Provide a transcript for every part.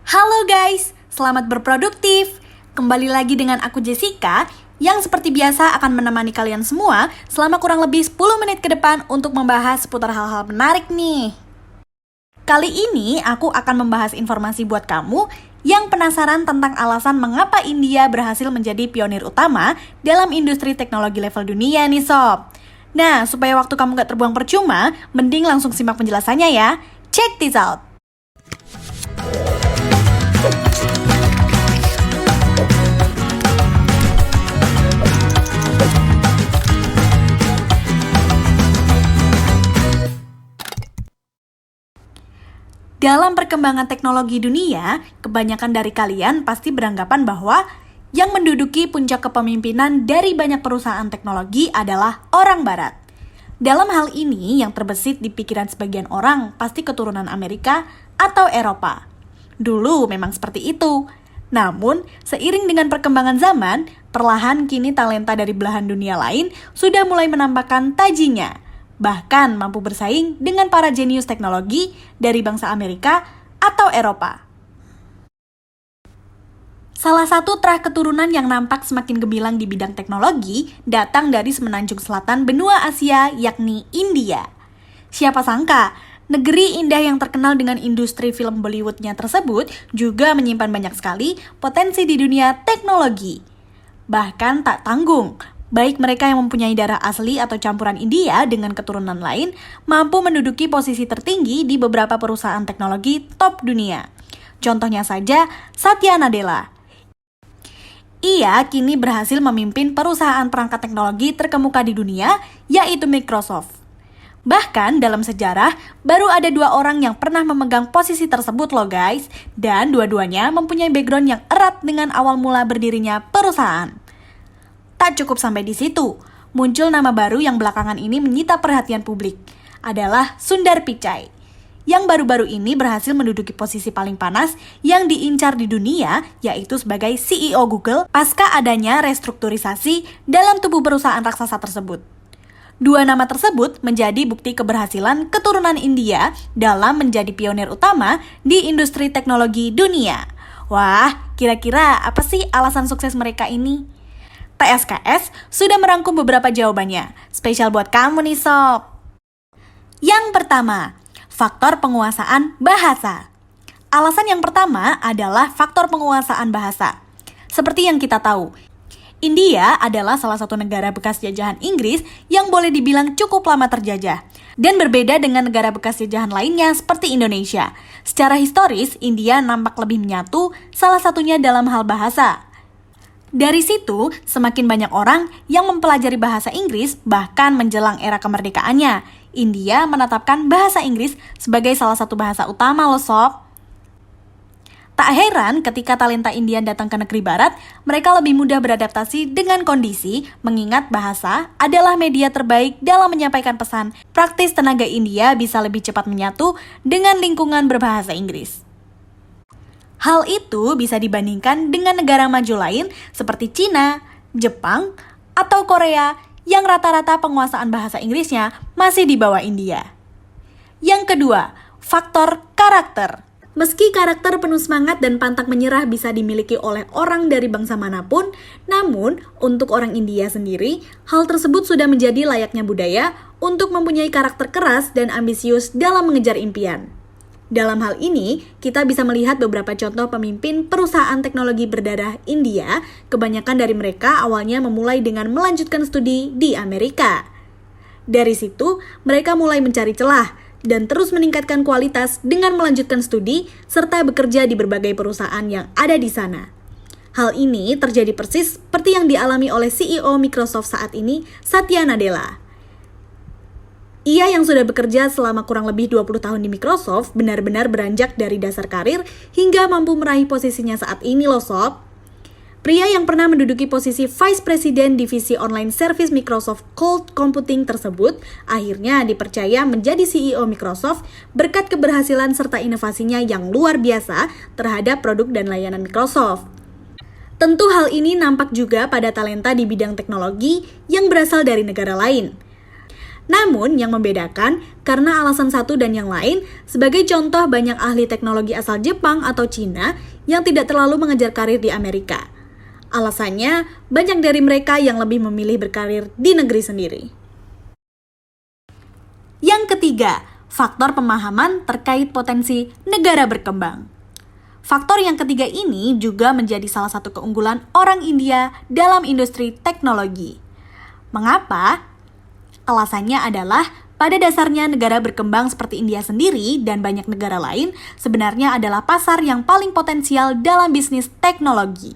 Halo guys, selamat berproduktif. Kembali lagi dengan aku Jessica yang seperti biasa akan menemani kalian semua selama kurang lebih 10 menit ke depan untuk membahas seputar hal-hal menarik nih. Kali ini aku akan membahas informasi buat kamu yang penasaran tentang alasan mengapa India berhasil menjadi pionir utama dalam industri teknologi level dunia nih sob. Nah, supaya waktu kamu gak terbuang percuma, mending langsung simak penjelasannya ya. Check this out! Dalam perkembangan teknologi dunia, kebanyakan dari kalian pasti beranggapan bahwa yang menduduki puncak kepemimpinan dari banyak perusahaan teknologi adalah orang Barat. Dalam hal ini, yang terbesit di pikiran sebagian orang pasti keturunan Amerika atau Eropa. Dulu memang seperti itu. Namun, seiring dengan perkembangan zaman, perlahan kini talenta dari belahan dunia lain sudah mulai menampakkan tajinya. Bahkan mampu bersaing dengan para jenius teknologi dari bangsa Amerika atau Eropa. Salah satu terah keturunan yang nampak semakin gemilang di bidang teknologi datang dari semenanjung selatan benua Asia, yakni India. Siapa sangka, negeri indah yang terkenal dengan industri film Bollywood-nya tersebut juga menyimpan banyak sekali potensi di dunia teknologi. Bahkan tak tanggung, baik mereka yang mempunyai darah asli atau campuran India dengan keturunan lain mampu menduduki posisi tertinggi di beberapa perusahaan teknologi top dunia. Contohnya saja Satya Nadella. Ia kini berhasil memimpin perusahaan perangkat teknologi terkemuka di dunia, yaitu Microsoft. Bahkan dalam sejarah, baru ada 2 orang yang pernah memegang posisi tersebut loh guys, dan dua-duanya mempunyai background yang erat dengan awal mula berdirinya perusahaan. Tak cukup sampai di situ, muncul nama baru yang belakangan ini menyita perhatian publik, adalah Sundar Pichai, yang baru-baru ini berhasil menduduki posisi paling panas yang diincar di dunia, yaitu sebagai CEO Google pasca adanya restrukturisasi dalam tubuh perusahaan raksasa tersebut. 2 nama tersebut menjadi bukti keberhasilan keturunan India dalam menjadi pionir utama di industri teknologi dunia. Wah, kira-kira apa sih alasan sukses mereka ini? TSKS sudah merangkum beberapa jawabannya, spesial buat kamu nih sob. Yang pertama, faktor penguasaan bahasa. Alasan yang pertama adalah faktor penguasaan bahasa. Seperti yang kita tahu, India adalah salah satu negara bekas jajahan Inggris yang boleh dibilang cukup lama terjajah. Dan berbeda dengan negara bekas jajahan lainnya seperti Indonesia. Secara historis, India nampak lebih menyatu, salah satunya dalam hal bahasa. Dari situ, semakin banyak orang yang mempelajari bahasa Inggris bahkan menjelang era kemerdekaannya. India menetapkan bahasa Inggris sebagai salah satu bahasa utama loh sob. Tak heran ketika talenta India datang ke negeri barat, mereka lebih mudah beradaptasi dengan kondisi, mengingat bahasa adalah media terbaik dalam menyampaikan pesan. Praktis tenaga India bisa lebih cepat menyatu dengan lingkungan berbahasa Inggris. Hal itu bisa dibandingkan dengan negara maju lain seperti Cina, Jepang, atau Korea yang rata-rata penguasaan bahasa Inggrisnya masih di bawah India. Yang kedua, faktor karakter. Meski karakter penuh semangat dan pantang menyerah bisa dimiliki oleh orang dari bangsa manapun, namun untuk orang India sendiri, hal tersebut sudah menjadi layaknya budaya untuk mempunyai karakter keras dan ambisius dalam mengejar impian. Dalam hal ini, kita bisa melihat beberapa contoh pemimpin perusahaan teknologi berdarah India. Kebanyakan dari mereka awalnya memulai dengan melanjutkan studi di Amerika. Dari situ, mereka mulai mencari celah dan terus meningkatkan kualitas dengan melanjutkan studi serta bekerja di berbagai perusahaan yang ada di sana. Hal ini terjadi persis seperti yang dialami oleh CEO Microsoft saat ini, Satya Nadella. Ia yang sudah bekerja selama kurang lebih 20 tahun di Microsoft benar-benar beranjak dari dasar karir hingga mampu meraih posisinya saat ini loh sob. Pria yang pernah menduduki posisi Vice President Divisi Online Service Microsoft Cloud Computing tersebut akhirnya dipercaya menjadi CEO Microsoft berkat keberhasilan serta inovasinya yang luar biasa terhadap produk dan layanan Microsoft. Tentu hal ini nampak juga pada talenta di bidang teknologi yang berasal dari negara lain. Namun, yang membedakan karena alasan satu dan yang lain, sebagai contoh banyak ahli teknologi asal Jepang atau Cina yang tidak terlalu mengejar karir di Amerika. Alasannya, banyak dari mereka yang lebih memilih berkarir di negeri sendiri. Yang ketiga, faktor pemahaman terkait potensi negara berkembang. Faktor yang ketiga ini juga menjadi salah satu keunggulan orang India dalam industri teknologi. Mengapa? Alasannya adalah pada dasarnya negara berkembang seperti India sendiri dan banyak negara lain sebenarnya adalah pasar yang paling potensial dalam bisnis teknologi.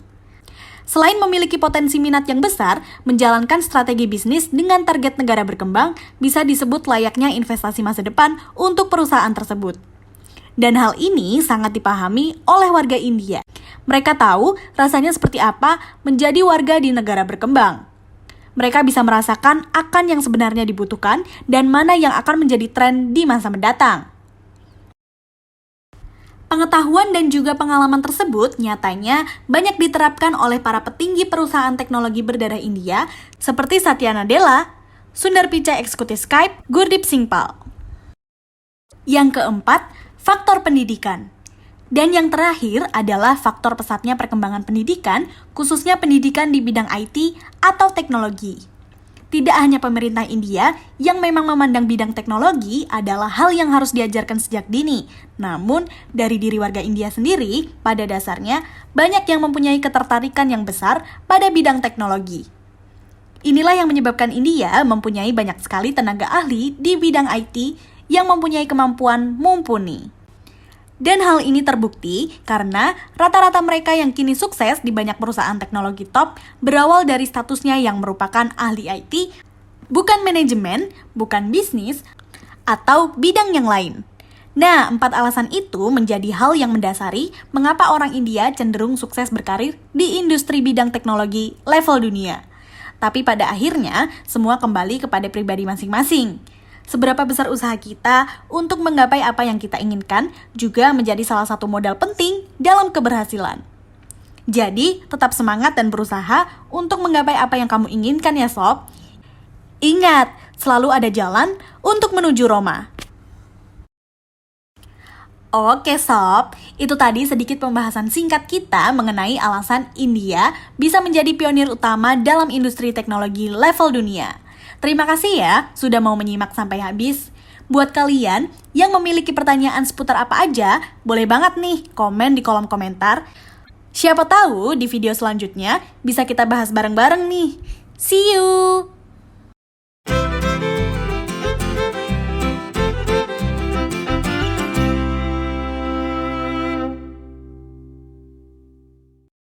Selain memiliki potensi minat yang besar, menjalankan strategi bisnis dengan target negara berkembang bisa disebut layaknya investasi masa depan untuk perusahaan tersebut. Dan hal ini sangat dipahami oleh warga India. Mereka tahu rasanya seperti apa menjadi warga di negara berkembang. Mereka bisa merasakan akan yang sebenarnya dibutuhkan dan mana yang akan menjadi tren di masa mendatang. Pengetahuan dan juga pengalaman tersebut nyatanya banyak diterapkan oleh para petinggi perusahaan teknologi berdarah India seperti Satya Nadella, Sundar Pichai eksekutif Skype, Gurdeep Singh Pal. Yang keempat, faktor pendidikan. Dan yang terakhir adalah faktor pesatnya perkembangan pendidikan, khususnya pendidikan di bidang IT atau teknologi. Tidak hanya pemerintah India yang memang memandang bidang teknologi adalah hal yang harus diajarkan sejak dini. Namun, dari diri warga India sendiri, pada dasarnya banyak yang mempunyai ketertarikan yang besar pada bidang teknologi. Inilah yang menyebabkan India mempunyai banyak sekali tenaga ahli di bidang IT yang mempunyai kemampuan mumpuni. Dan hal ini terbukti karena rata-rata mereka yang kini sukses di banyak perusahaan teknologi top berawal dari statusnya yang merupakan ahli IT, bukan manajemen, bukan bisnis, atau bidang yang lain. Nah, 4 alasan itu menjadi hal yang mendasari mengapa orang India cenderung sukses berkarir di industri bidang teknologi level dunia. Tapi pada akhirnya, semua kembali kepada pribadi masing-masing. Seberapa besar usaha kita untuk menggapai apa yang kita inginkan juga menjadi salah satu modal penting dalam keberhasilan. Jadi, tetap semangat dan berusaha untuk menggapai apa yang kamu inginkan ya sob. Ingat, selalu ada jalan untuk menuju Roma. Oke sob, itu tadi sedikit pembahasan singkat kita mengenai alasan India bisa menjadi pionir utama dalam industri teknologi level dunia. Terima kasih ya sudah mau menyimak sampai habis. Buat kalian yang memiliki pertanyaan seputar apa aja, boleh banget nih komen di kolom komentar. Siapa tahu di video selanjutnya bisa kita bahas bareng-bareng nih. See you!